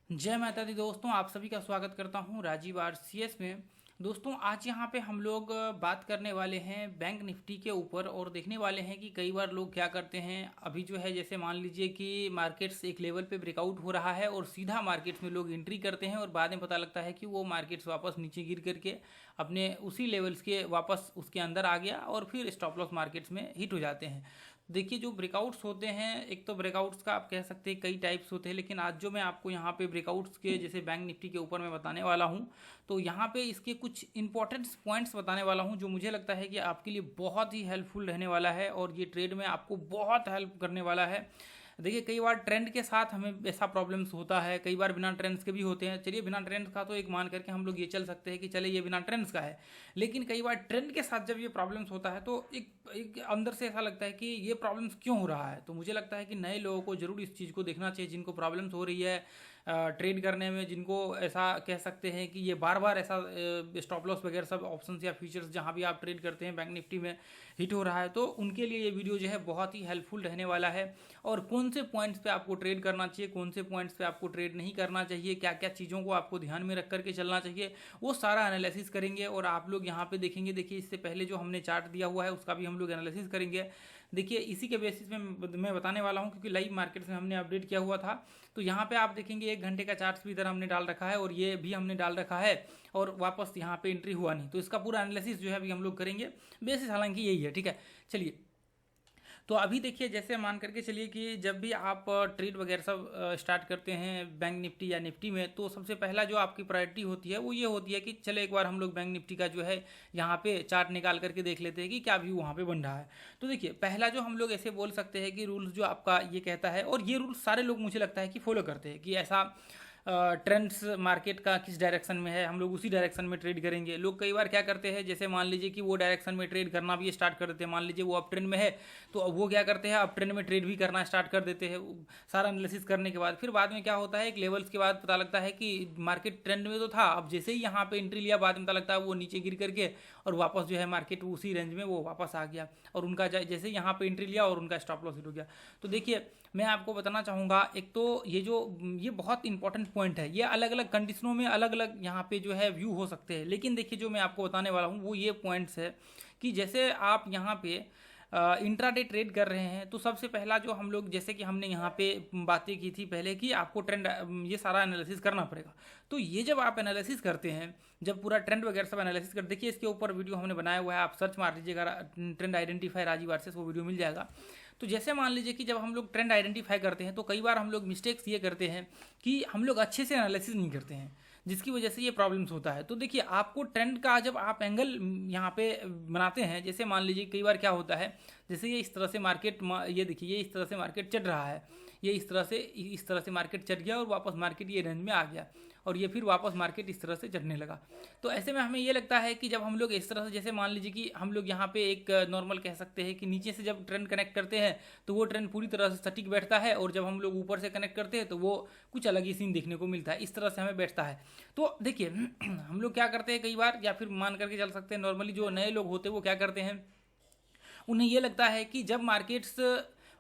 जय माता दी दोस्तों, आप सभी का स्वागत करता हूं राजीव आरसीएस में। दोस्तों, आज यहां पे हम लोग बात करने वाले हैं बैंक निफ्टी के ऊपर और देखने वाले हैं कि कई बार लोग क्या करते हैं। अभी जो है जैसे मान लीजिए कि मार्केट्स एक लेवल पे ब्रेकआउट हो रहा है और सीधा मार्केट्स में लोग एंट्री करते हैं और बाद में पता लगता है कि वो मार्केट्स वापस नीचे गिर करके अपने उसी लेवल्स के वापस उसके अंदर आ गया और फिर स्टॉप लॉस मार्केट्स में हिट हो जाते हैं। देखिए, जो ब्रेकआउट्स होते हैं, एक तो ब्रेकआउट्स का आप कह सकते हैं कई टाइप्स होते हैं, लेकिन आज जो मैं आपको यहाँ पे ब्रेकआउट्स के जैसे बैंक निफ्टी के ऊपर मैं बताने वाला हूँ, तो यहाँ पे इसके कुछ इंपॉर्टेंट पॉइंट्स बताने वाला हूँ जो मुझे लगता है कि आपके लिए बहुत ही हेल्पफुल रहने वाला है और ये ट्रेड में आपको बहुत हेल्प करने वाला है। देखिए, कई बार ट्रेंड के साथ हमें ऐसा प्रॉब्लम्स होता है, कई बार बिना ट्रेंड्स के भी होते हैं। चलिए, बिना ट्रेंड्स का तो एक मान करके हम लोग ये चल सकते हैं कि चले ये बिना ट्रेंड्स का है, लेकिन कई बार ट्रेंड के साथ जब ये प्रॉब्लम्स होता है तो एक अंदर से ऐसा लगता है कि ये प्रॉब्लम्स क्यों हो रहा है। तो मुझे लगता है कि नए लोगों को जरूर इस चीज़ को देखना चाहिए, जिनको प्रॉब्लम्स हो रही है ट्रेड करने में, जिनको ऐसा कह सकते हैं कि ये बार बार ऐसा स्टॉप लॉस वगैरह सब ऑप्शंस या फीचर्स जहां भी आप ट्रेड करते हैं बैंक निफ्टी में हिट हो रहा है, तो उनके लिए ये वीडियो जो है बहुत ही हेल्पफुल रहने वाला है। और कौन से पॉइंट्स पे आपको ट्रेड करना चाहिए, कौन से पॉइंट्स पे आपको ट्रेड नहीं करना चाहिए, क्या क्या चीज़ों को आपको ध्यान में रख करके चलना चाहिए, वो सारा एनालिसिस करेंगे। और आप लोग यहाँ पे देखेंगे, देखिए इससे पहले जो हमने चार्ट दिया हुआ है उसका भी हम लोग एनालिसिस करेंगे। देखिए, इसी के बेसिस में मैं बताने वाला हूँ, क्योंकि लाइव मार्केट्स में हमने अपडेट किया हुआ था। तो यहाँ पे आप देखेंगे 1 घंटे का चार्ट भी इधर हमने डाल रखा है और ये भी हमने डाल रखा है और वापस यहाँ पे एंट्री हुआ नहीं। तो इसका पूरा एनालिसिस जो है अभी हम लोग करेंगे। बेसिस हालांकि यही है, ठीक है। चलिए, तो अभी देखिए, जैसे मान करके चलिए कि जब भी आप ट्रेड वगैरह सब स्टार्ट करते हैं बैंक निफ्टी या निफ्टी में, तो सबसे पहला जो आपकी प्रायोरिटी होती है वो ये होती है कि चलो एक बार हम लोग बैंक निफ्टी का जो है यहाँ पे चार्ट निकाल करके देख लेते हैं कि क्या व्यू वहाँ पे बन रहा है। तो देखिए, पहला जो हम लोग ऐसे बोल सकते हैं कि रूल्स जो आपका ये कहता है, और ये रूल्स सारे लोग मुझे लगता है कि फॉलो करते हैं, कि ऐसा ट्रेंड्स मार्केट का किस डायरेक्शन में है हम लोग उसी डायरेक्शन में ट्रेड करेंगे। लोग कई बार क्या करते हैं, जैसे मान लीजिए कि वो डायरेक्शन में ट्रेड करना भी स्टार्ट कर देते हैं। मान लीजिए वो अप ट्रेंड में है, तो अब वो क्या करते हैं, अप ट्रेंड में ट्रेड भी करना स्टार्ट कर देते हैं सारा एनालिसिस करने के बाद। फिर बाद में क्या होता है, एक लेवल्स के बाद पता लगता है कि मार्केट ट्रेंड में तो था, अब जैसे ही यहाँ पे एंट्री लिया बाद में पता लगता है वो नीचे गिर करके और वापस जो है मार्केट उसी रेंज में वो वापस आ गया और उनका जैसे यहाँ पे एंट्री लिया और उनका स्टॉप लॉस हिट हो गया। तो देखिए, मैं आपको बताना चाहूँगा, एक तो ये बहुत इंपॉर्टेंट पॉइंट है। ये अलग अलग कंडीशनों में अलग अलग यहाँ पे जो है व्यू हो सकते हैं, लेकिन देखिए जो मैं आपको बताने वाला हूँ वो ये पॉइंट्स है कि जैसे आप यहाँ पे इंट्राडे ट्रेड कर रहे हैं, तो सबसे पहला जो हम लोग, जैसे कि हमने यहाँ पे बातें की थी पहले कि आपको ट्रेंड ये सारा एनालिसिस करना पड़ेगा। तो ये जब आप एनालिसिस करते हैं, जब पूरा ट्रेंड वगैरह सब एनालिसिस कर, देखिए इसके ऊपर वीडियो हमने बनाया हुआ है, आप सर्च मार लीजिएगा ट्रेंड आइडेंटिफाई राजीव आरसीएस, वो वीडियो मिल जाएगा। तो जैसे मान लीजिए कि जब हम लोग ट्रेंड आइडेंटिफाई करते हैं तो कई बार हम लोग मिस्टेक्स ये करते हैं कि हम लोग अच्छे से एनालिसिस नहीं करते हैं, जिसकी वजह से ये प्रॉब्लम्स होता है। तो देखिए, आपको ट्रेंड का जब आप एंगल यहाँ पे बनाते हैं, जैसे मान लीजिए कई बार क्या होता है, जैसे ये इस तरह से मार्केट, ये देखिए ये इस तरह से मार्केट चढ़ रहा है, ये इस तरह से मार्केट चढ़ गया और वापस मार्केट ये रेंज में आ गया और ये फिर वापस मार्केट इस तरह से चढ़ने लगा। तो ऐसे में हमें ये लगता है कि जब हम लोग इस तरह से, जैसे मान लीजिए कि हम लोग यहाँ पे एक नॉर्मल कह सकते हैं कि नीचे से जब ट्रेंड कनेक्ट करते हैं तो वो ट्रेंड पूरी तरह से सटीक बैठता है, और जब हम लोग ऊपर से कनेक्ट करते हैं तो वो कुछ अलग ही सीन देखने को मिलता है, इस तरह से हमें बैठता है। तो देखिए हम लोग क्या करते हैं कई बार, या फिर मान करके चल सकते हैं नॉर्मली जो नए लोग होते हैं वो क्या करते हैं, उन्हें ये लगता है कि जब मार्केट्स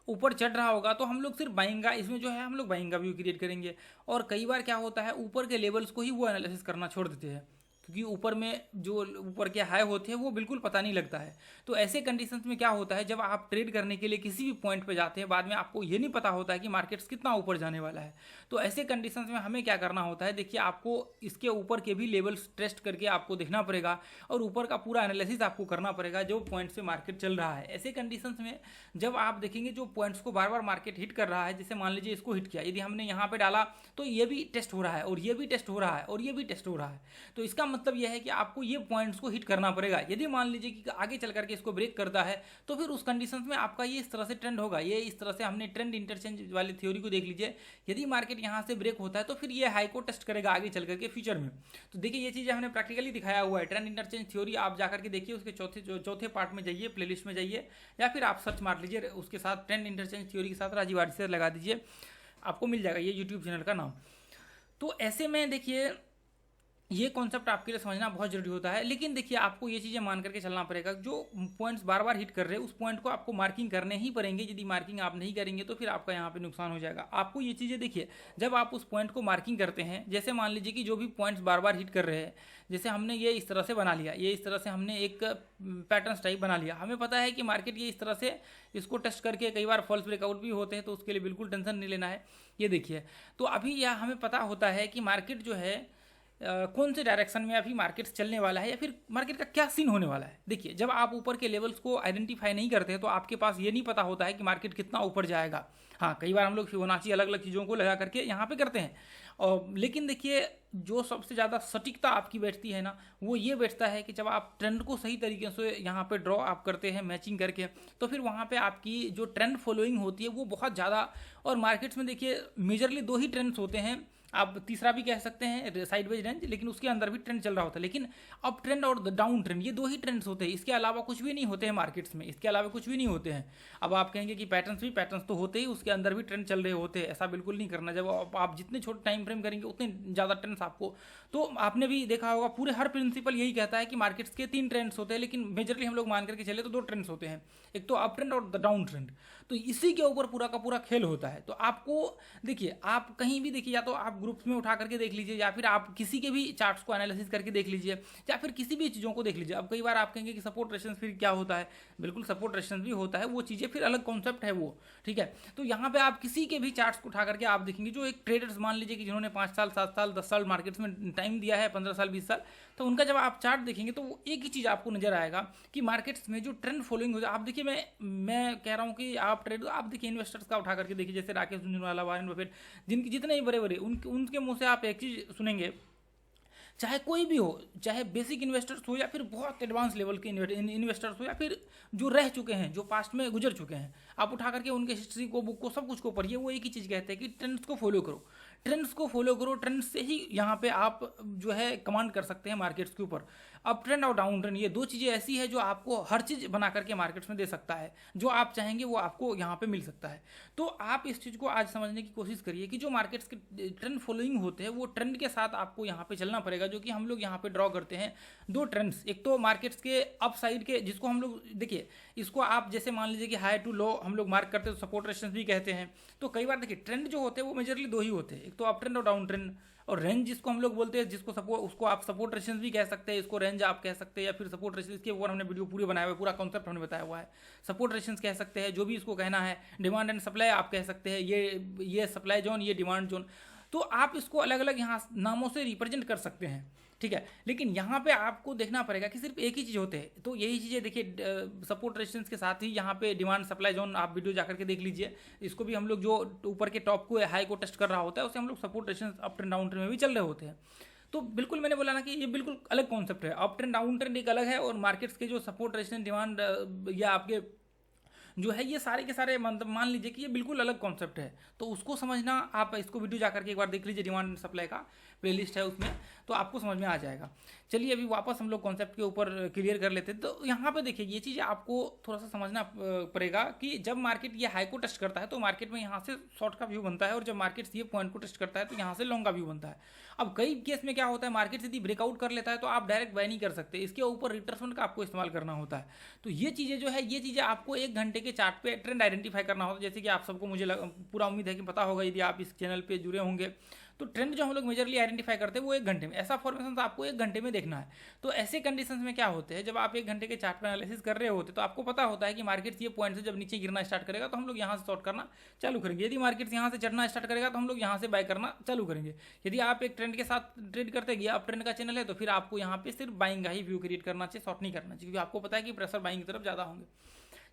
ऊपर चढ़ रहा होगा तो हम लोग सिर्फ बाइंग का, इसमें जो है हम लोग बाइंग का व्यू क्रिएट करेंगे। और कई बार क्या होता है, ऊपर के लेवल्स को ही वो एनालिसिस करना छोड़ देते हैं, क्योंकि ऊपर में जो ऊपर के हाई होते हैं वो बिल्कुल पता नहीं लगता है। तो ऐसे कंडीशंस में क्या होता है, जब आप ट्रेड करने के लिए किसी भी पॉइंट पे जाते हैं, बाद में आपको ये नहीं पता होता है कि मार्केट्स कितना ऊपर जाने वाला है। तो ऐसे कंडीशंस में हमें क्या करना होता है, देखिए आपको इसके ऊपर के भी लेवल्स टेस्ट करके आपको देखना पड़ेगा और ऊपर का पूरा एनालिसिस आपको करना पड़ेगा जो पॉइंट से मार्केट चल रहा है। ऐसे कंडीशंस में जब आप देखेंगे जो पॉइंट्स को बार बार मार्केट हिट कर रहा है, जैसे मान लीजिए इसको हिट किया, यदि हमने यहाँ पे डाला तो ये भी टेस्ट हो रहा है और ये भी टेस्ट हो रहा है और ये भी टेस्ट हो रहा है, तो इसका मतलब यह है कि आपको ये पॉइंट्स को हिट करना पड़ेगा। यदि मान लीजिए कि आगे चल करके इसको ब्रेक करता है तो फिर उस कंडीशंस में आपका ये इस तरह से ट्रेंड होगा। ये इस तरह से हमने ट्रेंड इंटरचेंज वाली थ्योरी को देख लीजिए, यदि मार्केट यहाँ से ब्रेक होता है तो फिर ये हाई को टेस्ट करेगा आगे चल करके फ्यूचर में। तो देखिए ये चीज़ें हमने प्रैक्टिकली दिखाया हुआ है। ट्रेंड इंटरचेंज थ्योरी आप जाकर के देखिए, उसके चौथे पार्ट में जाइए, प्लेलिस्ट में जाइए, या फिर आप सर्च मार लीजिए उसके साथ ट्रेंड इंटरचेंज थ्योरी के साथ राजीव आरसीएस लगा दीजिए, आपको मिल जाएगा ये यूट्यूब चैनल का नाम। तो ऐसे में देखिए ये कॉन्सेप्ट आपके लिए समझना बहुत जरूरी होता है। लेकिन देखिए आपको ये चीज़ें मान करके चलना पड़ेगा, जो पॉइंट्स बार बार हिट कर रहे हैं उस पॉइंट को आपको मार्किंग करने ही पड़ेंगे। यदि मार्किंग आप नहीं करेंगे तो फिर आपका यहाँ पे नुकसान हो जाएगा। आपको ये चीज़ें देखिए, जब आप उस पॉइंट को मार्किंग करते हैं, जैसे मान लीजिए कि जो भी पॉइंट्स बार बार हिट कर रहे हैं, जैसे हमने ये इस तरह से बना लिया, ये इस तरह से हमने एक पैटर्न टाइप बना लिया, हमें पता है कि मार्केट ये इस तरह से इसको टेस्ट करके कई बार फॉल्स ब्रेकआउट भी होते हैं, तो उसके लिए बिल्कुल टेंशन नहीं लेना है। ये देखिए, तो अभी यह हमें पता होता है कि मार्केट जो है कौन से डायरेक्शन में अभी मार्केट चलने वाला है, या फिर मार्केट का क्या सीन होने वाला है। देखिए, जब आप ऊपर के लेवल्स को आइडेंटिफाई नहीं करते तो आपके पास ये नहीं पता होता है कि मार्केट कितना ऊपर जाएगा। हाँ, कई बार हम लोग फिबोनाची अलग अलग चीज़ों को लगा करके यहाँ पे करते हैं, और लेकिन देखिए जो सबसे ज़्यादा सटीकता आपकी बैठती है ना, वो ये बैठता है कि जब आप ट्रेंड को सही तरीके से यहाँ पे ड्रॉ आप करते हैं मैचिंग करके, तो फिर वहाँ पे आपकी जो ट्रेंड फॉलोइंग होती है वो बहुत ज़्यादा। और मार्केट्स में देखिए मेजरली दो ही ट्रेंड्स होते हैं, आप तीसरा भी कह सकते हैं साइडवेज रेंज, लेकिन उसके अंदर भी ट्रेंड चल रहा होता है। लेकिन अप ट्रेंड और डाउन ट्रेंड, ये दो ही ट्रेंड्स होते हैं, इसके अलावा कुछ भी नहीं होते हैं मार्केट्स में, इसके अलावा कुछ भी नहीं होते हैं। अब आप कहेंगे कि पैटर्न्स तो होते ही, उसके अंदर भी ट्रेंड चल रहे होते हैं, ऐसा बिल्कुल नहीं करना। जब आप जितने छोटे टाइम फ्रेम करेंगे उतने ज़्यादा ट्रेंड्स आपको, तो आपने भी देखा होगा पूरे हर प्रिंसिपल यही कहता है कि मार्केट्स के 3 ट्रेंड्स होते हैं, लेकिन मेजरली हम लोग मान करके चले तो 2 ट्रेंड्स होते हैं, एक तो अप ट्रेंड और डाउन ट्रेंड। तो इसी के ऊपर पूरा का पूरा खेल होता है। तो आपको देखिए, आप कहीं भी देखिए, या तो आप ग्रुप्स में उठा करके देख लीजिए, या फिर आप किसी के भी चार्ट्स को एनालिसिस करके देख लीजिए, या फिर किसी भी चीज़ों को देख लीजिए। अब कई बार आप कहेंगे कि सपोर्ट रेजिस्टेंस फिर क्या होता है, बिल्कुल सपोर्ट रेजिस्टेंस भी होता है, वो चीज़ें फिर अलग कॉन्सेप्ट है वो, ठीक है। तो यहाँ पे आप किसी के भी चार्ट्स को उठा करके आप देखेंगे, जो एक ट्रेडर्स मान लीजिए कि जिन्होंने 5 साल 7 साल 10 साल मार्केट्स में टाइम दिया है, 15 साल 20 साल, तो उनका जब आप चार्ट देखेंगे तो वो एक ही चीज़ आपको नजर आएगा कि मार्केट्स में जो ट्रेंड फॉलोइंग हो जाए। आप देखिए, मैं कह रहा हूँ कि आप ट्रेड, आप देखिए इन्वेस्टर्स का उठा करके देखिए, जैसे राकेश झुंझुनवाला, वारेन बफेट, जिनके जितने ही बड़े बड़े, उनके मुंह से आप एक चीज़ सुनेंगे, चाहे कोई भी हो, चाहे बेसिक इन्वेस्टर्स हो या फिर बहुत एडवांस लेवल के इन्वेस्टर्स हो, या फिर जो रह चुके हैं, जो पास्ट में गुजर चुके हैं, आप उठा करके उनके हिस्ट्री को, बुक को, सब कुछ को पढ़िए, वो एक ही चीज़ कहते हैं कि ट्रेंड्स को फॉलो करो, ट्रेंड्स को फॉलो करो। ट्रेंड्स से ही यहाँ पे आप जो है कमांड कर सकते हैं मार्केट्स के ऊपर। अप ट्रेंड और डाउन ट्रेंड, ये दो चीज़ें ऐसी है जो आपको हर चीज़ बना करके मार्केट्स में दे सकता है, जो आप चाहेंगे वो आपको यहाँ पे मिल सकता है। तो आप इस चीज़ को आज समझने की कोशिश करिए कि जो मार्केट्स के ट्रेंड फॉलोइंग होते हैं, वो ट्रेंड के साथ आपको यहाँ पे चलना पड़ेगा, जो कि हम लोग यहाँ पे ड्रॉ करते हैं 2 ट्रेंड्स। एक तो मार्केट्स के अप साइड के, जिसको हम लोग देखिए, इसको आप जैसे मान लीजिए कि हाई टू लो हम लोग मार्क करते हैं, तो सपोर्ट रेजिस्टेंस भी कहते हैं। तो कई बार देखिए ट्रेंड जो होते हैं वो मेजरली 2 ही होते हैं, एक तो अप ट्रेंड और डाउन ट्रेंड। और रेंज जिसको हम लोग बोलते हैं, जिसको सपोर्ट, उसको आप सपोर्ट रेजिस्टेंस भी कह सकते हैं, इसको रेंज आप कह सकते हैं, या फिर सपोर्ट रेजिस्टेंस के ऊपर हमने वीडियो पूरे बनाया हुआ है, पूरा कॉन्सेप्ट हमने बताया हुआ है। सपोर्ट रेजिस्टेंस कह सकते हैं, जो भी इसको कहना है। डिमांड एंड सप्लाई आप कह सकते हैं, ये सप्लाई जोन, ये डिमांड जोन। तो आप इसको अलग अलग यहाँ नामों से रिप्रेजेंट कर सकते हैं, ठीक है। लेकिन यहाँ पे आपको देखना पड़ेगा कि सिर्फ एक ही चीज़ होते हैं। तो यही चीज़ें देखिए, सपोर्ट रेजिस्टेंस के साथ ही यहाँ पे डिमांड सप्लाई जोन, आप वीडियो जाकर के देख लीजिए। इसको भी हम लोग जो ऊपर के टॉप को, हाई को टेस्ट कर रहा होता है, उसे हम लोग support resistance up trend down trend में भी चल रहे होते हैं। तो बिल्कुल मैंने बोला ना कि ये बिल्कुल अलग कॉन्सेप्ट है। अप ट्रेंड डाउन ट्रेंड एक अलग है, और मार्केट्स के जो सपोर्ट रेजिस्टेंस डिमांड या आपके जो है, ये सारे के सारे मान लीजिए कि ये बिल्कुल अलग कॉन्सेप्ट है। तो उसको समझना, आप इसको वीडियो जाकर के एक बार देख लीजिए, डिमांड सप्लाई का प्लेलिस्ट है उसमें, तो आपको समझ में आ जाएगा। चलिए अभी वापस हम लोग कॉन्सेप्ट के ऊपर क्लियर कर लेते हैं। तो यहाँ पे देखिए, ये चीज़ आपको थोड़ा सा समझना पड़ेगा कि जब मार्केट ये हाई को टेस्ट करता है तो मार्केट में यहाँ से शॉर्ट का व्यू बनता है, और जब मार्केट ये पॉइंट को टेस्ट करता है तो यहाँ से लॉन्ग का व्यू बनता है। अब कई केस में क्या होता है, मार्केट यदि ब्रेकआउट कर लेता है तो आप डायरेक्ट बाय नहीं कर सकते, इसके ऊपर रिट्रेसमेंट का आपको इस्तेमाल करना होता है। तो ये चीज़ें जो है, ये चीज़ें आपको 1 घंटे के चार्ट पे ट्रेंड आइडेंटिफाई करना होता है। जैसे कि आप सबको, मुझे पूरा उम्मीद है कि पता होगा, यदि आप इस चैनल पे जुड़े होंगे, तो ट्रेंड जो हम लोग मेजरली आइडेंटिफाई करते हैं वो 1 घंटे में, ऐसा फॉर्मेशन आपको 1 घंटे में देखना है। तो ऐसे कंडीशंस में क्या होते हैं, जब आप 1 घंटे के चार्ट पे एनालिसिस कर रहे होते तो आपको पता होता है कि मार्केट ये पॉइंट से जब नीचे गिरना स्टार्ट करेगा तो हम लोग यहाँ से शॉर्ट करना चालू करेंगे। यदि मार्केट यहाँ से चढ़ना स्टार्ट करेगा तो हम लोग यहाँ से बाय करना चालू करेंगे। यदि आप एक ट्रेंड के साथ ट्रेड करते गए, आप ट्रेंड का चैनल है, तो फिर आपको यहाँ पे सिर्फ बाइंग का ही व्यू क्रिएट करना चाहिए, शॉर्ट नहीं करना चाहिए, क्योंकि आपको पता है कि प्रेशर बाइंग की तरफ ज़्यादा होंगे।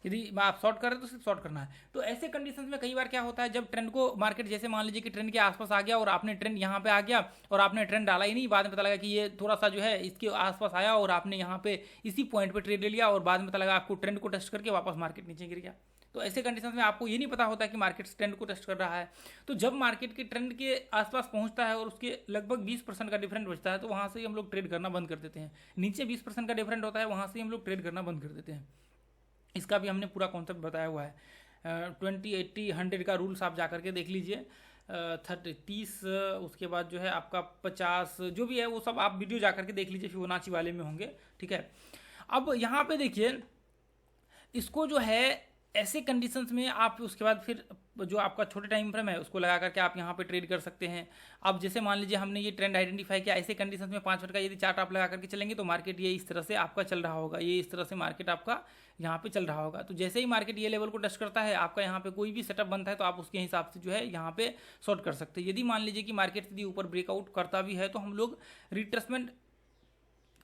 यदि आप शॉर्ट कर रहे हैं तो सिर्फ शॉर्ट करना है। तो ऐसे कंडीशंस में कई बार क्या होता है, जब ट्रेंड को मार्केट, जैसे मान लीजिए कि ट्रेंड के आसपास आ गया और आपने ट्रेंड यहाँ पे आ गया और आपने ट्रेंड डाला ही नहीं, बाद में पता लगा कि ये थोड़ा सा जो है इसके आसपास आया और आपने यहाँ पे इसी पॉइंट पे ट्रेड ले लिया, और बाद में पता लगा आपको ट्रेंड को टेस्ट करके वापस मार्केट नीचे गिर गया। तो ऐसे कंडीशंस में आपको ये नहीं पता होता कि मार्केट ट्रेंड को टेस्ट कर रहा है। तो जब मार्केट के ट्रेंड के आसपास पहुंचता है और उसके लगभग 20% का डिफरेंट बचता है, तो वहाँ से हम लोग ट्रेड करना बंद कर देते हैं। नीचे 20% का डिफरेंट होता है, वहाँ से हम लोग ट्रेड करना बंद कर देते हैं। इसका भी हमने पूरा कॉन्सेप्ट बताया हुआ है। 20 80 100 का रूल्स आप जा करके देख लीजिए। 30, उसके बाद जो है आपका 50, जो भी है वो सब आप वीडियो जा करके देख लीजिए, फिबोनाची वाले में होंगे। ठीक है, अब यहाँ पे देखिए इसको जो है ऐसे कंडीशंस में आप उसके बाद फिर जो आपका छोटे टाइम फ्रेम है उसको लगा करके आप यहाँ पे ट्रेड कर सकते हैं। अब जैसे मान लीजिए हमने ये ट्रेंड आइडेंटिफाई किया, ऐसे कंडीशंस में 5 मिनट का यदि चार्ट आप लगा करके चलेंगे तो मार्केट ये इस तरह से आपका चल रहा होगा, ये इस तरह से मार्केट आपका यहाँ पे चल रहा होगा। तो जैसे ही मार्केट ये लेवल को टच करता है, आपका यहाँ पे कोई भी सेटअप बनता है तो आप उसके हिसाब से जो है यहाँ पे शॉर्ट कर सकते हैं। यदि मान लीजिए कि मार्केट यदि ऊपर ब्रेकआउट करता भी है तो हम लोग रिट्रेसमेंट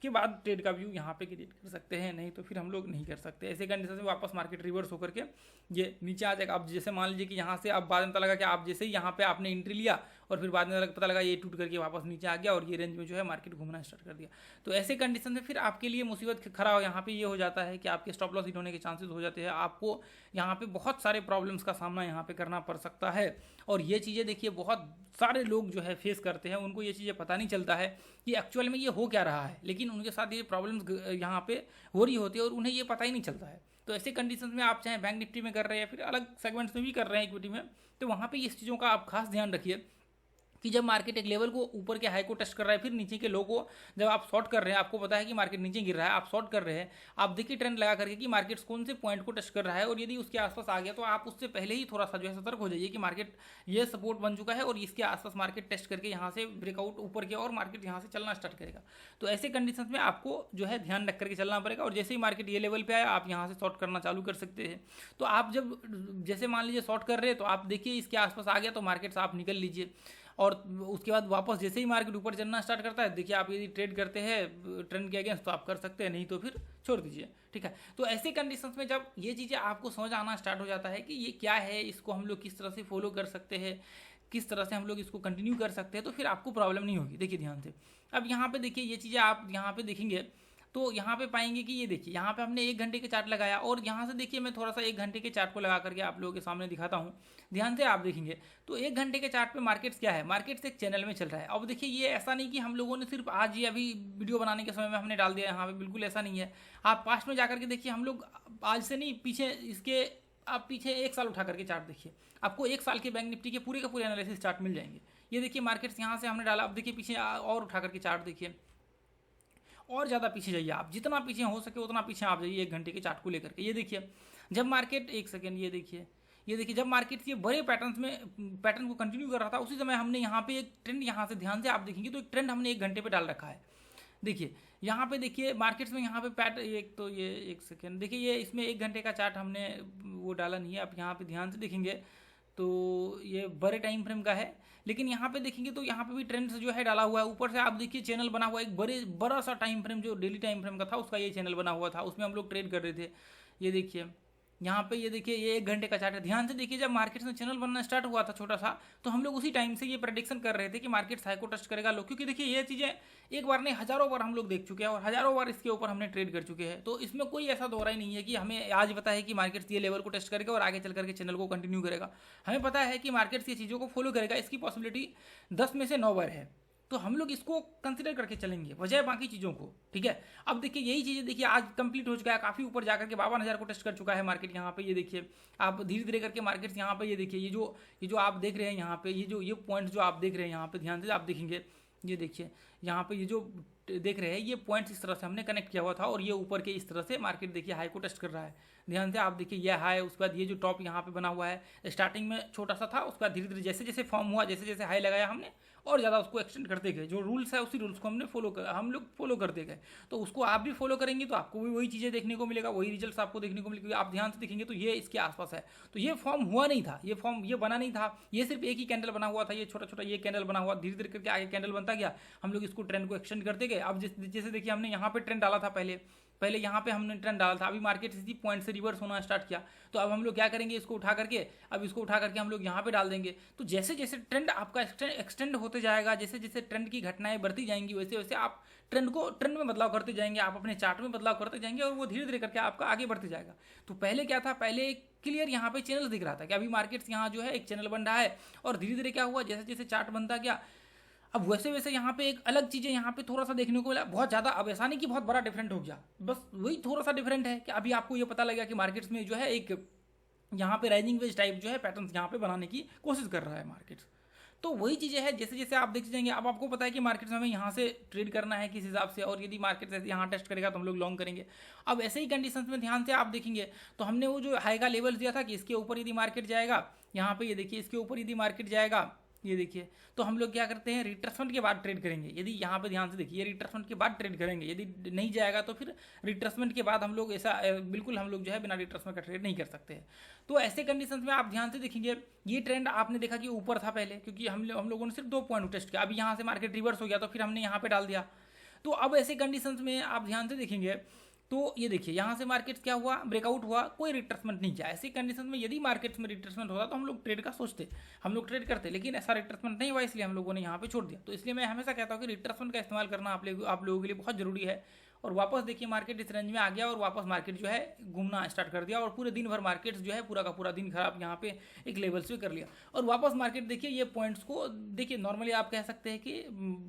के बाद ट्रेड का व्यू यहाँ पे क्रिएट कर सकते हैं, नहीं तो फिर हम लोग नहीं कर सकते। ऐसे कंडीशन में वापस मार्केट रिवर्स होकर के ये नीचे आ जाएगा। अब जैसे मान लीजिए कि यहाँ से अब बाद में पता लगा कि आप जैसे ही यहाँ पे आपने एंट्री लिया और फिर बाद में पता लगा ये टूट करके वापस नीचे आ गया और ये रेंज में जो है मार्केट घूमना स्टार्ट कर दिया, तो ऐसे कंडीशन में फिर आपके लिए मुसीबत खड़ा हो यहाँ पे ये हो जाता है कि आपके स्टॉप लॉस हिट होने के चांसेस हो जाते हैं। आपको यहाँ पे बहुत सारे प्रॉब्लम्स का सामना यहाँ पे करना पड़ सकता है। और ये चीज़ें देखिए बहुत सारे लोग जो है फेस करते हैं, उनको ये चीज़ें पता नहीं चलता है कि एक्चुअल में ये हो क्या रहा है, लेकिन उनके साथ ये प्रॉब्लम्स यहाँ पे हो रही होती है और उन्हें ये पता ही नहीं चलता है। तो ऐसे कंडीशंस में आप चाहे बैंक निफ्टी में कर रहे हैं या फिर अलग सेगमेंट्स में भी कर रहे हैं इक्विटी में, तो वहाँ पे इस चीज़ों का आप खास ध्यान रखिए कि जब मार्केट एक लेवल को ऊपर के हाई को टच कर रहा है, फिर नीचे के लो को जब आप शॉर्ट कर रहे हैं, आपको पता है कि मार्केट नीचे गिर रहा है, आप शॉर्ट कर रहे हैं, आप देखिए ट्रेंड लगा करके कि मार्केट कौन से पॉइंट को टच कर रहा है, और यदि उसके आसपास आ गया तो आप उससे पहले ही थोड़ा सा जो है सतर्क हो जाइए कि मार्केट ये सपोर्ट बन चुका है और इसके आसपास मार्केट टेस्ट करके यहाँ से ब्रेकआउट ऊपर किया और मार्केट यहाँ से चलना स्टार्ट करेगा। तो ऐसे कंडीशन में आपको जो है ध्यान रख करके चलना पड़ेगा, और जैसे ही मार्केट ये लेवल पे आए आप यहाँ से शॉर्ट करना चालू कर सकते हैं। तो आप जब जैसे मान लीजिए शॉर्ट कर रहे हैं तो आप देखिए इसके आसपास आ गया तो मार्केट से आप निकल लीजिए, और उसके बाद वापस जैसे ही मार्केट ऊपर चलना स्टार्ट करता है, देखिए आप यदि ट्रेड करते हैं ट्रेंड के अगेंस्ट तो आप कर सकते हैं, नहीं तो फिर छोड़ दीजिए। ठीक है, तो ऐसे कंडीशंस में जब ये चीज़ें आपको समझ आना स्टार्ट हो जाता है कि ये क्या है, इसको हम लोग किस तरह से फॉलो कर सकते हैं, किस तरह से हम लोग इसको कंटिन्यू कर सकते हैं, तो फिर आपको प्रॉब्लम नहीं होगी। देखिए ध्यान से, अब यहाँ पे देखिए ये चीज़ें आप यहाँ पे देखेंगे तो यहाँ पे पाएंगे कि ये देखिए यहाँ पे हमने 1 घंटे के चार्ट लगाया, और यहाँ से देखिए मैं थोड़ा सा 1 घंटे के चार्ट को लगा करके आप लोगों के सामने दिखाता हूँ। ध्यान से आप देखेंगे तो 1 घंटे के चार्ट पे मार्केट्स क्या है, मार्केट्स एक चैनल में चल रहा है। अब देखिए ये ऐसा नहीं कि हम लोगों ने सिर्फ आज ही अभी वीडियो बनाने के समय में हमने डाल दिया यहाँ पे, बिल्कुल ऐसा नहीं है। आप पास्ट में जाकर के देखिए, हम लोग आज से नहीं पीछे इसके आप पीछे 1 साल उठा करके चार्ट देखिए, आपको 1 साल के बैंक निफ्टी के पूरे का पूरे एनालिसिस चार्ट मिल जाएंगे। ये देखिए मार्केट्स यहाँ से हमने डाला, अब देखिए पीछे और उठा करके चार्ट देखिए, और ज़्यादा पीछे जाइए आप, जितना पीछे हो सके उतना पीछे आप जाइए 1 घंटे के चार्ट को लेकर के। ये देखिए जब मार्केट 1 सेकेंड, ये देखिए जब मार्केट ये बड़े पैटर्न को कंटिन्यू कर रहा था, उसी समय हमने यहाँ पे एक ट्रेंड, यहाँ से ध्यान से आप देखेंगे तो एक ट्रेंड हमने 1 घंटे पे डाल रखा है। देखिए यहाँ पे देखिए मार्केट्स में यहाँ पे एक तो ये 1 सेकेंड देखिए, ये इसमें 1 घंटे का चार्ट हमने वो डाला नहीं है। आप यहाँ पे ध्यान से देखेंगे तो ये बड़े टाइम फ्रेम का है, लेकिन यहाँ पे देखेंगे तो यहाँ पे भी ट्रेंड्स जो है डाला हुआ है। ऊपर से आप देखिए चैनल बना हुआ है, एक बड़ा सा टाइम फ्रेम जो डेली टाइम फ्रेम का था उसका ये चैनल बना हुआ था, उसमें हम लोग ट्रेड कर रहे थे। ये देखिए यहाँ पे, ये देखिए ये 1 घंटे का चार्ट है। ध्यान से देखिए जब मार्केट में चैनल बनना स्टार्ट हुआ था छोटा सा, तो हम लोग उसी टाइम से ये प्रेडिक्शन कर रहे थे कि मार्केट हाई को टच करेगा लो, क्योंकि देखिए ये चीज़ें एक बार नहीं हज़ारों बार हम लोग देख चुके हैं और हज़ारों बार इसके ऊपर हमने ट्रेड कर चुके हैं। तो इसमें कोई ऐसा दोहरा ही नहीं है कि हमें आज पता है कि मार्केट ये लेवल को टेस्ट करेगा और आगे चल करके चैनल को कंटिन्यू करेगा। हमें पता है कि मार्केट ये चीज़ों को फॉलो करेगा, इसकी पॉसिबिलिटी 10 में से 9 बार है। तो हम लोग इसको कंसिडर करके चलेंगे बजाय बाकी चीज़ों को। ठीक है, अब देखिए यही चीज़ें देखिए आज कंप्लीट हो चुका है, काफ़ी ऊपर जाकर के 52,000 को टेस्ट कर चुका है मार्केट। यहाँ पे ये देखिए आप धीरे धीरे करके मार्केट्स यहाँ पे, ये देखिए ये जो आप देख रहे हैं यहाँ पे, ये पॉइंट जो आप देख रहे हैं यहाँ पे, ध्यान से आप देखेंगे, ये देखिए यहाँ पे ये जो देख रहे हैं ये पॉइंट्स इस तरह से हमने कनेक्ट किया हुआ था, और ये ऊपर के इस तरह से मार्केट देखिए हाई को टेस्ट कर रहा है। ध्यान से आप देखिए ये हाई, उसके बाद ये जो टॉप यहाँ पे बना हुआ है स्टार्टिंग में छोटा सा था, उसके बाद धीरे धीरे जैसे जैसे फॉर्म हुआ, जैसे जैसे हाई लगाया हमने और ज़्यादा उसको एक्सटेंड करते गए। जो रूल्स है उसी रूल्स को हम लोग फॉलो करते गए, तो उसको आप भी फॉलो करेंगे तो आपको भी वही चीज़ें देखने को मिलेगा, वही रिजल्ट्स आपको देखने को मिलेगा। आप ध्यान से देखेंगे तो ये इसके आसपास है, तो ये फॉर्म हुआ नहीं था, ये बना नहीं था, ये सिर्फ एक ही कैंडल बना हुआ था, ये छोटा छोटा ये कैंडल बना हुआ, धीरे धीरे करके आगे कैंडल बनता गया, हम लोग इसको ट्रेंड को एक्सटेंड करते गए। अब जैसे देखिए हमने यहाँ पे ट्रेंड डाला था, पहले यहाँ पे हमने ट्रेंड डाला था, अभी मार्केट इसी पॉइंट से रिवर्स होना स्टार्ट किया, तो अब हम लोग क्या करेंगे, इसको उठा करके हम लोग यहाँ पे डाल देंगे। तो जैसे जैसे ट्रेंड आपका एक्सटेंड होते जाएगा, जैसे जैसे ट्रेंड की घटनाएं बढ़ती जाएंगी, वैसे वैसे आप ट्रेंड में बदलाव करते जाएंगे, आप अपने चार्ट में बदलाव करते जाएंगे, और वो धीरे धीरे करके आपका आगे बढ़ते जाएगा। तो पहले क्या था, पहले क्लियर यहाँ पे चैनल दिख रहा था कि अभी मार्केट्स यहाँ जो है एक चैनल बन रहा है, और धीरे धीरे क्या हुआ, जैसे जैसे चार्ट बनता गया, अब वैसे वैसे यहाँ पे एक अलग चीज़ें यहाँ पे थोड़ा सा देखने को मिला, बहुत ज़्यादा। अब ऐसा नहीं कि बहुत बड़ा डिफरेंट हो गया, बस वही थोड़ा सा डिफरेंट है कि अभी आपको ये पता लगेगा कि मार्केट्स में जो है एक यहाँ पे राइजिंग वेज टाइप जो है पैटर्न्स यहाँ पे बनाने की कोशिश कर रहा है मार्केट्स। तो वही चीज़ें हैं, जैसे जैसे आप देखते जाएंगे, अब आपको पता है कि मार्केट में हमें यहाँ से ट्रेड करना है किस हिसाब से, और यदि मार्केट से यहाँ टेस्ट करेगा तो हम लोग लॉन्ग करेंगे। अब ऐसे ही कंडीशंस में ध्यान से आप देखेंगे तो हमने वो जो हाई का लेवल दिया था कि इसके ऊपर यदि मार्केट जाएगा, यहाँ पे ये देखिए इसके ऊपर यदि मार्केट जाएगा, ये देखिए, तो हम लोग क्या करते हैं, रिट्रेसमेंट के बाद ट्रेड करेंगे। यदि यहाँ पे ध्यान से देखिए रिट्रेसमेंट के बाद ट्रेड करेंगे, यदि नहीं जाएगा तो फिर रिट्रेसमेंट के बाद हम लोग ऐसा बिल्कुल हम लोग जो है बिना रिट्रेसमेंट का ट्रेड नहीं कर सकते हैं। तो ऐसे कंडीशंस में आप ध्यान से देखेंगे, ये ट्रेंड आपने देखा कि ऊपर था पहले, क्योंकि हम लोगों ने सिर्फ 2 पॉइंट टेस्ट किया, अभी यहाँ से मार्केट रिवर्स हो गया तो फिर हमने यहाँ पे डाल दिया। तो अब ऐसे कंडीशंस में आप ध्यान से देखेंगे तो ये देखिए यहाँ से मार्केट क्या हुआ, ब्रेकआउट हुआ, कोई रिट्रेसमेंट नहीं किया। ऐसी कंडीशन में यदि मार्केट्स में रिट्रेसमेंट होता तो हम लोग ट्रेड का सोचते, हम लोग ट्रेड करते, लेकिन ऐसा रिट्रेसमेंट नहीं हुआ, इसलिए हम लोगों ने यहाँ पे छोड़ दिया। तो इसलिए मैं हमेशा कहता हूँ कि रिट्रेसमेंट का इस्तेमाल करना आप लोगों के लिए बहुत जरूरी है। और वापस देखिए मार्केट इस रेंज में आ गया और वापस मार्केट जो है घूमना स्टार्ट कर दिया, और पूरे दिन भर मार्केट्स जो है पूरा का पूरा दिन खराब यहाँ पे एक लेवल से कर लिया, और वापस मार्केट देखिए ये पॉइंट्स को देखिए, नॉर्मली आप कह सकते हैं कि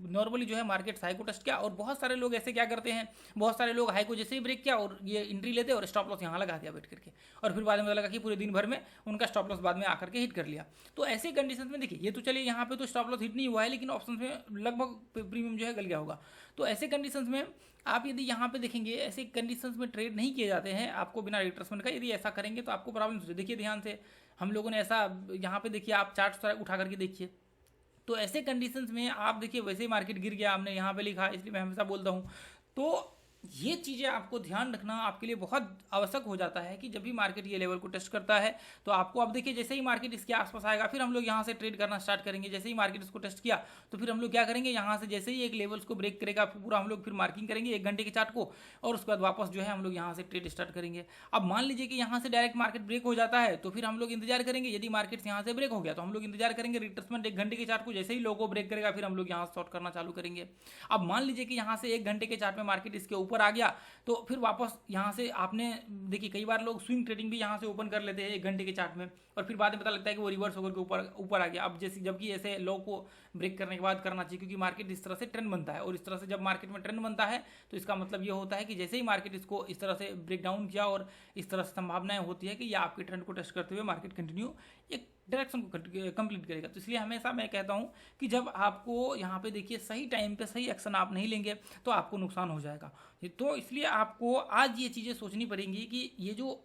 नॉर्मली जो है मार्केट हाई को टेस्ट किया, और बहुत सारे लोग ऐसे क्या करते हैं, बहुत सारे लोग हाई को जैसे ही ब्रेक किया और ये एंट्री लेते और स्टॉप लॉस यहाँ लगा दिया बैठ करके, और फिर बाद में पता लगा कि पूरे दिन भर में उनका स्टॉप लॉस बाद में आकर के हिट कर लिया। तो ऐसे कंडीशन में देखिए, ये तो चलिए यहाँ पे तो स्टॉप लॉस हिट नहीं हुआ है, लेकिन ऑप्शन में लगभग प्रीमियम जो है गल गया होगा। तो ऐसे कंडीशंस में आप यदि यहाँ पे देखेंगे, ऐसे कंडीशंस में ट्रेड नहीं किए जाते हैं आपको बिना रिट्रेसमेंट का। यदि ऐसा करेंगे तो आपको प्रॉब्लम हो। देखिए ध्यान से हम लोगों ने ऐसा यहाँ पे देखिए, आप चार्ट उठा करके देखिए, तो ऐसे कंडीशंस में आप देखिए वैसे ही मार्केट गिर गया, हमने यहाँ पे लिखा, इसलिए मैं हमेशा बोलता हूँ। तो ये चीज़ें आपको ध्यान रखना आपके लिए बहुत आवश्यक हो जाता है कि जब भी मार्केट ये लेवल को टेस्ट करता है तो आपको, अब देखिए जैसे ही मार्केट इसके आसपास आएगा फिर हम लोग यहाँ से ट्रेड करना स्टार्ट करेंगे। जैसे ही मार्केट इसको टेस्ट किया तो फिर हम लोग क्या करेंगे, यहाँ से जैसे ही एक लेवल्स को ब्रेक करेगा पूरा हम लोग फिर मार्किंग करेंगे 1 घंटे के चार्ट को, और उसके बाद वापस जो है हम लोग यहाँ से ट्रेड स्टार्ट करेंगे। अब मान लीजिए कि यहाँ से डायरेक्ट मार्केट ब्रेक हो जाता है तो फिर हम लोग इंतजार करेंगे, यदि मार्केट यहाँ से ब्रेक हो गया तो हम लोग इंतजार करेंगे रिट्रेसमेंट 1 घंटे के चार्ट को, जैसे ही लो को ब्रेक करेगा फिर हम लोग यहाँ से शॉर्ट करना चालू करेंगे। अब मान लीजिए कि यहाँ से 1 घंटे के चार्ट में मार्केट इसके ऊपर आ गया तो फिर वापस यहाँ से आपने देखिए, कई बार लोग स्विंग ट्रेडिंग भी यहाँ से ओपन कर लेते हैं 1 घंटे के चार्ट में, और फिर बाद में पता लगता है कि वो रिवर्स होकर के ऊपर आ गया। अब जैसे जबकि ऐसे लो को ब्रेक करने के बाद करना चाहिए, क्योंकि मार्केट इस तरह से ट्रेंड बनता है, और इस तरह से जब मार्केट में ट्रेंड बनता है तो इसका मतलब ये होता है कि जैसे ही मार्केट इसको इस तरह से ब्रेक डाउन किया और इस तरह से संभावनाएं होती है कि ये आपके ट्रेंड को टेस्ट करते हुए मार्केट कंटिन्यू एक डायरेक्शन को कंप्लीट करेगा। तो इसलिए हमेशा मैं कहता हूँ कि जब आपको यहाँ पे देखिए सही टाइम पे सही एक्शन आप नहीं लेंगे तो आपको नुकसान हो जाएगा। तो इसलिए आपको आज ये चीज़ें सोचनी पड़ेंगी कि ये जो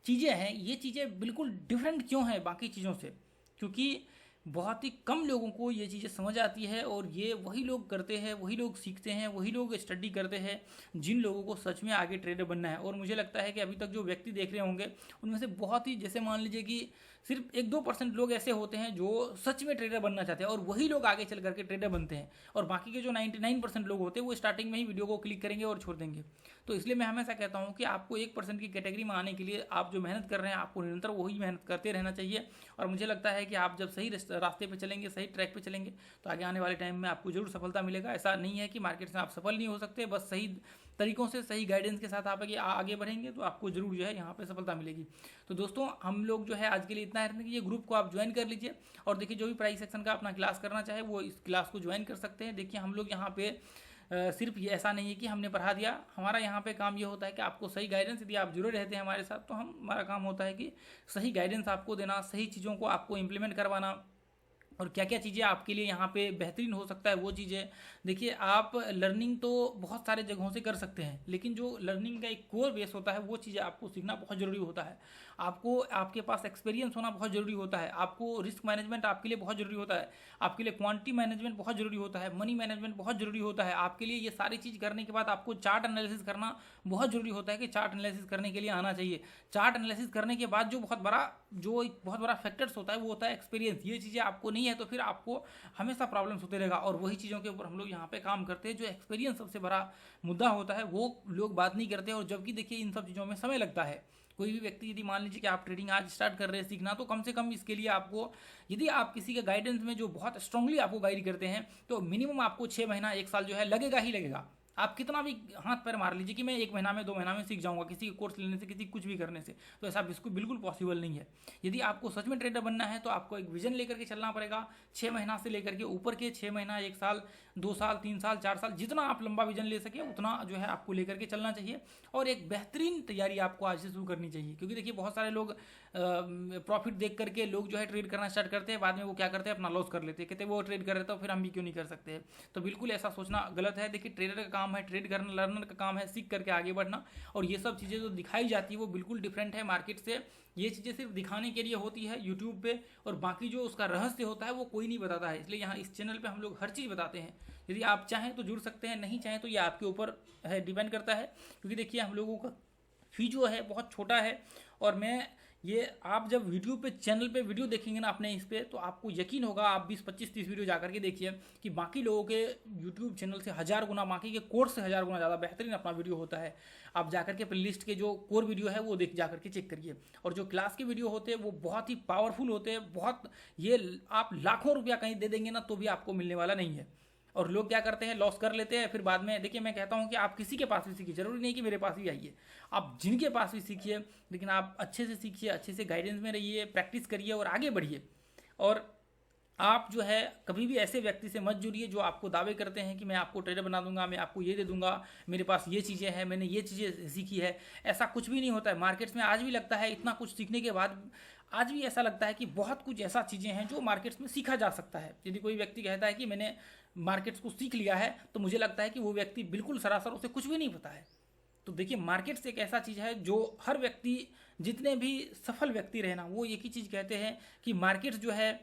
चीज़ें हैं ये चीज़ें बिल्कुल डिफरेंट क्यों हैं बाकी चीज़ों से, क्योंकि बहुत ही कम लोगों को ये चीज़ें समझ आती है, और ये वही लोग करते हैं, वही लोग सीखते हैं, वही लोग स्टडी करते हैं जिन लोगों को सच में आगे ट्रेडर बनना है। और मुझे लगता है कि अभी तक जो व्यक्ति देख रहे होंगे उनमें से बहुत ही, जैसे मान लीजिए कि सिर्फ 1-2% लोग ऐसे होते हैं जो सच में ट्रेडर बनना चाहते हैं, और वही लोग आगे चल करके ट्रेडर बनते हैं, और बाकी के जो 99% लोग होते हैं वो स्टार्टिंग में ही वीडियो को क्लिक करेंगे और छोड़ देंगे। तो इसलिए मैं हमेशा कहता हूँ कि आपको 1% की कैटेगरी में आने के लिए आप जो मेहनत कर रहे हैं आपको निरंतर वही मेहनत करते रहना चाहिए। और मुझे लगता है कि आप जब सही रास्ते पे चलेंगे, सही ट्रैक पे चलेंगे, तो आगे आने वाले टाइम में आपको जरूर सफलता मिलेगा। ऐसा नहीं है कि मार्केट से आप सफल नहीं हो सकते, बस सही तरीकों से सही गाइडेंस के साथ आप आगे बढ़ेंगे तो आपको जरूर जो है यहाँ पे सफलता मिलेगी। तो दोस्तों हम लोग जो है आज के लिए इतना है कि ये ग्रुप को आप ज्वाइन कर लीजिए, और देखिए जो भी प्राइस सेक्शन का अपना क्लास करना चाहे वो इस क्लास को ज्वाइन कर सकते हैं। देखिए हम लोग यहाँ पे सिर्फ ये ऐसा नहीं है कि हमने पढ़ा दिया, हमारा यहाँ पे काम ये होता है कि आपको सही गाइडेंस, यदि आप जुड़े रहते हैं हमारे साथ तो हमारा काम होता है कि सही गाइडेंस आपको देना, सही चीज़ों को आपको इम्प्लीमेंट करवाना, और क्या क्या चीज़ें आपके लिए यहाँ पे बेहतरीन हो सकता है वो चीज़ें। देखिए आप लर्निंग तो बहुत सारे जगहों से कर सकते हैं, लेकिन जो लर्निंग का एक कोर बेस होता है वो चीज़ें आपको सीखना बहुत ज़रूरी होता है। आपको आपके पास एक्सपीरियंस होना बहुत ज़रूरी होता है, आपको रिस्क मैनेजमेंट आपके लिए बहुत ज़रूरी होता है, आपके लिए क्वांटिटी मैनेजमेंट बहुत ज़रूरी होता है, मनी मैनेजमेंट बहुत ज़रूरी होता है आपके लिए। ये सारी चीज़ करने के बाद आपको चार्ट एनालिसिस करना बहुत ज़रूरी होता है कि चार्ट एनालिसिस करने के लिए आना चाहिए। चार्ट एनालिसिस करने के बाद जो एक बहुत बड़ा फैक्टर्स होता है वो होता है एक्सपीरियंस। ये चीज़ें आपको नहीं है तो फिर आपको हमेशा प्रॉब्लम्स होते रहेगा, और वही चीज़ों के ऊपर हम लोग यहाँ पे काम करते हैं। जो एक्सपीरियंस सबसे बड़ा मुद्दा होता है वो लोग बात नहीं करते, और जबकि देखिए इन सब चीज़ों में समय लगता है। कोई भी व्यक्ति यदि मान लीजिए कि आप ट्रेडिंग आज स्टार्ट कर रहे हैं सीखना, तो कम से कम इसके लिए आपको, यदि आप किसी के गाइडेंस में जो बहुत स्ट्रांगली आपको गाइड करते हैं, तो मिनिमम आपको 6 महीना 1 साल जो है लगेगा ही लगेगा। आप कितना भी हाथ पैर मार लीजिए कि मैं 1 महीना में 2 महीना में सीख जाऊंगा किसी के कोर्स लेने से, किसी कुछ भी करने से, तो ऐसा बिल्कुल पॉसिबल नहीं है। यदि आपको सच में ट्रेडर बनना है तो आपको एक विजन लेकर के चलना पड़ेगा। 6 महीना से लेकर के ऊपर के 6 महीना, 1 साल, 2 साल, 3 साल, 4 साल, जितना आप लंबा विजन ले सके उतना जो है आपको लेकर के चलना चाहिए, और एक बेहतरीन तैयारी आपको आज से शुरू करनी चाहिए। क्योंकि देखिए बहुत सारे लोग प्रॉफिट देख करके लोग जो है ट्रेड करना स्टार्ट करते हैं, बाद में वो क्या करते हैं, अपना लॉस कर लेते हैं, कहते हैं वो ट्रेड कर रहे तो फिर हम भी क्यों नहीं कर सकते हैं। तो बिल्कुल ऐसा सोचना गलत है। देखिए ट्रेडर का काम है ट्रेड करना, लर्नर का काम है सीख करके आगे बढ़ना, और ये सब चीज़ें जो दिखाई जाती है वो बिल्कुल डिफरेंट है मार्केट से। ये चीज़ें सिर्फ दिखाने के लिए होती है यूट्यूब पे, और बाकी जो उसका रहस्य होता है वो कोई नहीं बताता है। इसलिए यहाँ इस चैनल पे हम लोग हर चीज़ बताते हैं। यदि आप चाहें तो जुड़ सकते हैं, नहीं चाहें तो ये आपके ऊपर है, डिपेंड करता है। क्योंकि देखिए हम लोगों का फी जो है बहुत छोटा है, और मैं ये आप जब वीडियो पे चैनल पे वीडियो देखेंगे ना अपने इस पे, तो आपको यकीन होगा, आप 20 25 30 वीडियो जा करके देखिए कि बाकी लोगों के यूट्यूब चैनल से 1000 गुना, बाकी के कोर्स से 1000 गुना ज़्यादा बेहतरीन अपना वीडियो होता है। आप जाकर के प्लेलिस्ट के जो कोर वीडियो है वो देख जा करके चेक करिए, और जो क्लास के वीडियो होते हैं वो बहुत ही पावरफुल होते हैं। बहुत ये आप लाखों रुपया कहीं दे देंगे ना तो भी आपको मिलने वाला नहीं है। और लोग क्या करते हैं, लॉस कर लेते हैं, फिर बाद में देखिए मैं कहता हूँ कि आप किसी के पास भी सीखिए, जरूरी नहीं कि मेरे पास ही आइए, आप जिनके पास भी सीखिए, लेकिन आप अच्छे से सीखिए, अच्छे से गाइडेंस में रहिए, प्रैक्टिस करिए और आगे बढ़िए। और आप जो है कभी भी ऐसे व्यक्ति से मत जुड़िए जो आपको दावे करते हैं कि मैं आपको ट्रेडर बना दूंगा, मैं आपको ये दे दूंगा, मेरे पास ये चीज़ें हैं, मैंने ये चीज़ें सीखी है। ऐसा कुछ भी नहीं होता है। मार्केट्स में आज भी लगता है, इतना कुछ सीखने के बाद आज भी ऐसा लगता है कि बहुत कुछ ऐसा चीज़ें हैं जो मार्केट्स में सीखा जा सकता है। यदि कोई व्यक्ति कहता है कि मैंने मार्केट्स को सीख लिया है, तो मुझे लगता है कि वो व्यक्ति बिल्कुल सरासर उसे कुछ भी नहीं पता है। तो देखिए मार्केट्स एक ऐसा चीज़ है जो हर व्यक्ति, जितने भी सफल व्यक्ति रहे ना, वो एक ही चीज़ कहते हैं कि मार्केट्स जो है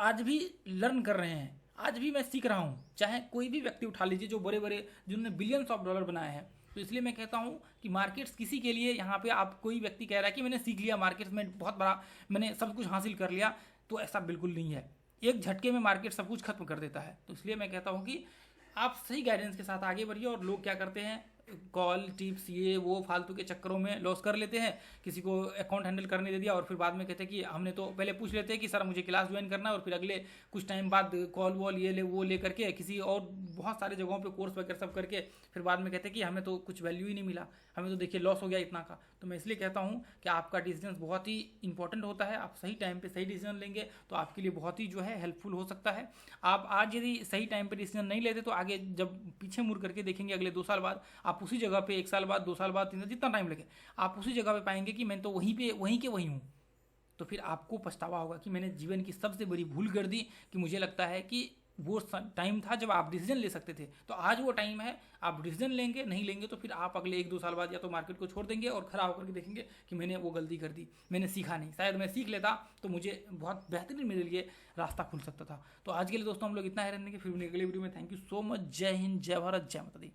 आज भी लर्न कर रहे हैं, आज भी मैं सीख रहा हूँ। चाहे कोई भी व्यक्ति उठा लीजिए जो बड़े बड़े, जिन्होंने बिलियंस ऑफ डॉलर बनाए हैं। तो इसलिए मैं कहता हूँ कि मार्केट्स किसी के लिए, यहाँ पे आप कोई व्यक्ति कह रहा है कि मैंने सीख लिया मार्केट्स में, बहुत बड़ा मैंने सब कुछ हासिल कर लिया, तो ऐसा बिल्कुल नहीं है। एक झटके में मार्केट सब कुछ खत्म कर देता है। तो इसलिए मैं कहता हूँ कि आप सही गाइडेंस के साथ आगे बढ़िए। और लोग क्या करते हैं, कॉल टिप्स ये वो फालतू के चक्करों में लॉस कर लेते हैं, किसी को अकाउंट हैंडल करने दे दिया और फिर बाद में कहते हैं कि हमने तो पहले पूछ लेते हैं कि सर मुझे क्लास ज्वाइन करना है, और फिर अगले कुछ टाइम बाद कॉल वॉल ये ले वो ले करके किसी और बहुत सारे जगहों पे कोर्स वगैरह सब करके फिर बाद में कहते हैं कि हमें तो कुछ वैल्यू ही नहीं मिला, हमें तो देखिए लॉस हो गया इतना का। तो मैं इसलिए कहता हूँ कि आपका डिसीजन बहुत ही इंपॉर्टेंट होता है। आप सही टाइम पे सही डिसीजन लेंगे तो आपके लिए बहुत ही जो है हेल्पफुल हो सकता है। आप आज यदि सही टाइम पे डिसीजन नहीं लेते तो आगे जब पीछे मुड़ करके देखेंगे अगले 2 साल बाद, आप उसी जगह पे 1 साल बाद 2 साल बाद 3 साल, जितना टाइम लगे, आप उसी जगह पे पाएंगे कि मैं तो वहीं पे वहीं के वहीं हूँ। तो फिर आपको पछतावा होगा कि मैंने जीवन की सबसे बड़ी भूल कर दी, कि मुझे लगता है कि वो टाइम था जब आप डिसीजन ले सकते थे। तो आज वो टाइम है, आप डिसीजन लेंगे, नहीं लेंगे तो फिर आप अगले 1-2 साल बाद या तो मार्केट को छोड़ देंगे और खड़ा होकर के देखेंगे कि मैंने वो गलती कर दी, मैंने सीखा नहीं। शायद मैं सीख लेता तो मुझे बहुत बेहतरीन मेरे लिए रास्ता खुल सकता था। तो आज के लिए दोस्तों हम लोग इतना ही रहने के, फिर अगले वीडियो में। Thank you so much. जय हिंद, जय भारत, जय माता दी।